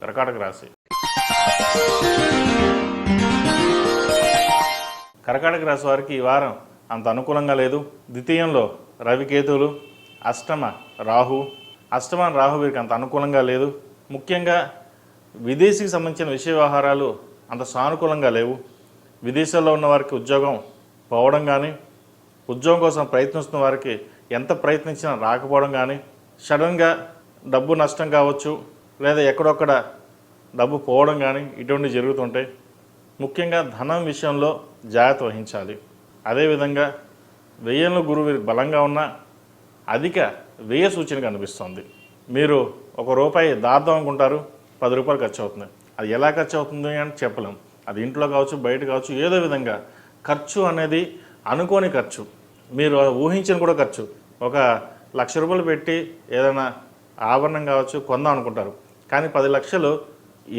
కర్కాటక రాశి. కర్కాటక రాశి వారికి ఈ వారం అంత అనుకూలంగా లేదు. ద్వితీయంలో రవికేతువులు, అష్టమ రాహు వీరికి అంత అనుకూలంగా లేదు. ముఖ్యంగా విదేశీకి సంబంధించిన విషయ వ్యవహారాలు అంత సానుకూలంగా లేవు. విదేశాల్లో ఉన్న వారికి ఉద్యోగం పోవడం కానీ, ఉద్యోగం కోసం ప్రయత్నిస్తున్న వారికి ఎంత ప్రయత్నించినా రాకపోవడం కానీ, సడన్గా డబ్బు నష్టం కావచ్చు, లేదా ఎక్కడొక్కడ డబ్బు పోవడం కానీ ఇటువంటివి జరుగుతుంటాయి. ముఖ్యంగా ధనం విషయంలో జాగ్రత్త వహించాలి. అదేవిధంగా వ్యయంలో గురువు వీరికి బలంగా ఉన్న అధిక వ్యయ సూచన కనిపిస్తుంది. మీరు ₹1 దాద్దాం అనుకుంటారు, ₹10 ఖర్చు అవుతుంది. అది ఎలా ఖర్చు అవుతుంది అని చెప్పలేం. అది ఇంట్లో కావచ్చు, బయట కావచ్చు, ఏదో విధంగా ఖర్చు అనేది అనుకోని ఖర్చు, మీరు ఊహించిన కూడా ఖర్చు. ₹1,00,000 పెట్టి ఏదైనా ఆభరణం కావచ్చు కొందాం అనుకుంటారు, కానీ 10 లక్షలు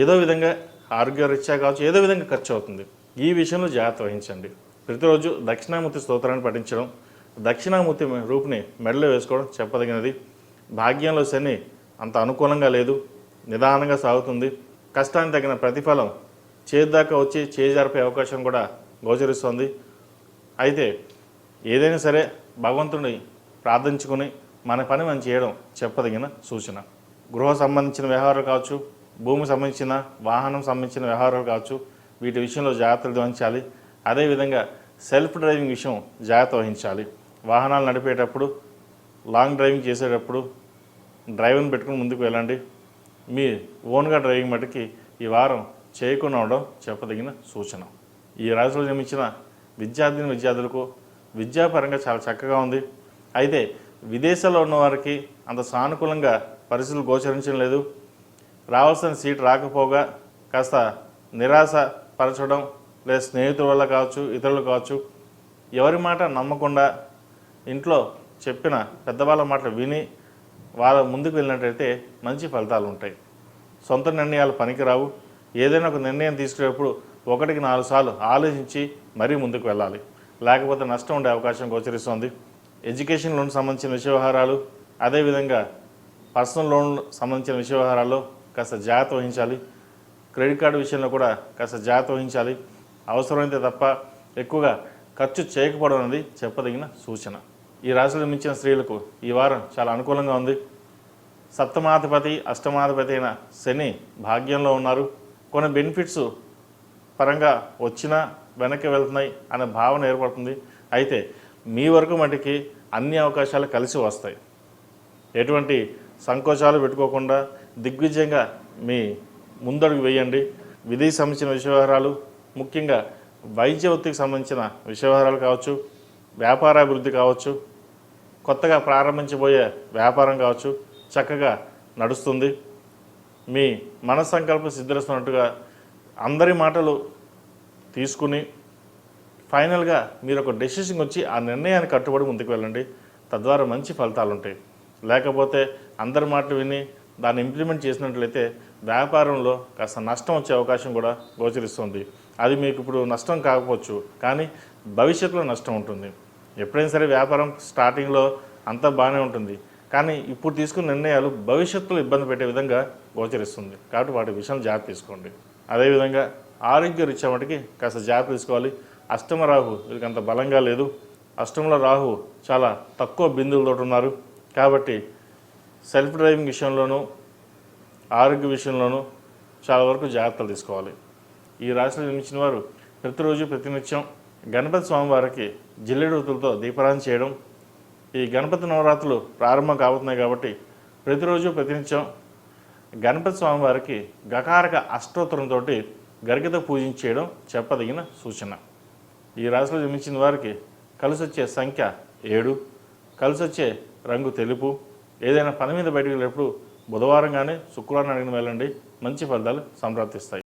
ఏదో విధంగా ఆరోగ్యరీత్యా కావచ్చు ఏదో విధంగా ఖర్చు అవుతుంది. ఈ విషయంలో జాగ్రత్త వహించండి. ప్రతిరోజు దక్షిణామూర్తి స్తోత్రాన్ని పఠించడం, దక్షిణామూర్తి రూపుని మెడలో వేసుకోవడం చెప్పదగినది. భాగ్యంలో శని అంత అనుకూలంగా లేదు, నిదానంగా సాగుతుంది. కష్టానికి తగిన ప్రతిఫలం చేద్దాకా వచ్చి చేజారిపే అవకాశం కూడా గోచరిస్తుంది. అయితే ఏదైనా సరే భగవంతుని ప్రార్థించుకొని మన పని మనం చేయడం చెప్పదగిన సూచన. గృహ సంబంధించిన వ్యవహారాలు కావచ్చు, భూమి సంబంధించిన వాహనం సంబంధించిన వ్యవహారాలు కావచ్చు, వీటి విషయంలో జాగ్రత్తలు వహించాలి. అదేవిధంగా సెల్ఫ్ డ్రైవింగ్ విషయం జాగ్రత్త వహించాలి. వాహనాలు నడిపేటప్పుడు, లాంగ్ డ్రైవింగ్ చేసేటప్పుడు డ్రైవర్ని పెట్టుకుని ముందుకు వెళ్ళండి. మీ ఓన్గా డ్రైవింగ్ మటుకి ఈ వారం చేయకుండా ఉండడం చెప్పదగిన సూచన. ఈ రాశిలో జన్మించిన విద్యార్థులకు విద్యాపరంగా చాలా చక్కగా ఉంది. అయితే విదేశాల్లో ఉన్నవారికి అంత సానుకూలంగా పరిస్థితులు గోచరించడం లేదు. రావాల్సిన సీట్ రాకపోగా కాస్త నిరాశ పరచడం, లేదా స్నేహితుల వల్ల కావచ్చు, ఇతరులు కావచ్చు, ఎవరి మాట నమ్మకుండా ఇంట్లో చెప్పిన పెద్దవాళ్ళ మాటలు విని వాళ్ళ ముందుకు వెళ్ళినట్టయితే మంచి ఫలితాలు ఉంటాయి. సొంత నిర్ణయాలు పనికిరావు. ఏదైనా ఒక నిర్ణయం తీసుకునేటప్పుడు 1-4 సార్లు ఆలోచించి మరీ ముందుకు వెళ్ళాలి, లేకపోతే నష్టం ఉండే అవకాశం గోచరిస్తుంది. ఎడ్యుకేషన్ లోన్ సంబంధించిన విషయ వ్యవహారాలు, అదేవిధంగా పర్సనల్ లోన్ సంబంధించిన విషయ వ్యవహారాల్లో కాస్త జాగ్రత్త వహించాలి. క్రెడిట్ కార్డు విషయంలో కూడా కాస్త జాగ్రత్త వహించాలి. అవసరమైతే తప్ప ఎక్కువగా ఖర్చు చేయకపోవడం అనేది చెప్పదగిన సూచన. ఈ రాశిలో మించిన స్త్రీలకు ఈ వారం చాలా అనుకూలంగా ఉంది. సప్తమాధిపతి, అష్టమాధిపతి అయిన శని భాగ్యంలో ఉన్నారు. కొన్ని బెనిఫిట్స్ పరంగా వచ్చినా వెనక్కి వెళ్తున్నాయి అనే భావన ఏర్పడుతుంది. అయితే మీ వరకు మటుకి అన్ని అవకాశాలు కలిసి వస్తాయి. ఎటువంటి సంకోచాలు పెట్టుకోకుండా దిగ్విజయంగా మీ ముందడుగు వేయండి. విదేశీ సంబంధించిన విషయ వ్యవహారాలు, ముఖ్యంగా వైద్య వృత్తికి సంబంధించిన విషయ వ్యవహారాలు కావచ్చు, వ్యాపారాభివృద్ధి కావచ్చు, కొత్తగా ప్రారంభించబోయే వ్యాపారం కావచ్చు, చక్కగా నడుస్తుంది. మీ మనస్సంకల్పం సిద్ధిస్తున్నట్టుగా అందరి మాటలు తీసుకుని ఫైనల్గా మీరు ఒక డెసిషన్ వచ్చి ఆ నిర్ణయాన్ని కట్టుబడి ముందుకు వెళ్ళండి. తద్వారా మంచి ఫలితాలు ఉంటాయి. లేకపోతే అందరి మాటలు విని దాన్ని ఇంప్లిమెంట్ చేసినట్లయితే వ్యాపారంలో కాస్త నష్టం వచ్చే అవకాశం కూడా గోచరిస్తుంది. అది మీకు ఇప్పుడు నష్టం కాకపోవచ్చు, కానీ భవిష్యత్తులో నష్టం ఉంటుంది. ఎప్పుడైనా సరే వ్యాపారం స్టార్టింగ్లో అంతా బాగానే ఉంటుంది, కానీ ఇప్పుడు తీసుకున్న నిర్ణయాలు భవిష్యత్తులో ఇబ్బంది పెట్టే విధంగా గోచరిస్తుంది. కాబట్టి వాటి విషయం జాగ్రత్త తీసుకోండి. అదేవిధంగా ఆరోగ్య రీత్యా మటుకి కాస్త జాగ్రత్త తీసుకోవాలి. అష్టమ రాహు వీరికి అంత బలంగా లేదు. అష్టమంలో రాహు చాలా తక్కువ బిందువులతో ఉన్నారు. కాబట్టి సెల్ఫ్ డ్రైవింగ్ విషయంలోనూ, ఆరోగ్య విషయంలోనూ చాలా వరకు జాగ్రత్తలు తీసుకోవాలి. ఈ రాశిలో జన్మించిన వారు ప్రతిరోజు ప్రతినిత్యం గణపతి స్వామివారికి జిల్లేడు వత్తులతో దీపారాధన చేయడం. ఈ గణపతి నవరాత్రులు ప్రారంభం కాబోతున్నాయి కాబట్టి ప్రతిరోజు ప్రతినిత్యం గణపతి స్వామివారికి గకారక అష్టోత్తరంతో గరికతో పూజించేయడం చెప్పదగిన సూచన. ఈ రాశిలో జన్మించిన వారికి కలిసి వచ్చే సంఖ్య 7, కలిసి వచ్చే రంగు తెలుపు. ఏదైనా పని మీద బయటకు వెళ్ళేటప్పుడు బుధవారం కానీ శుక్రవారం అడిగిన వెళ్ళండి, మంచి ఫలితాలు సంప్రాప్తిస్తాయి.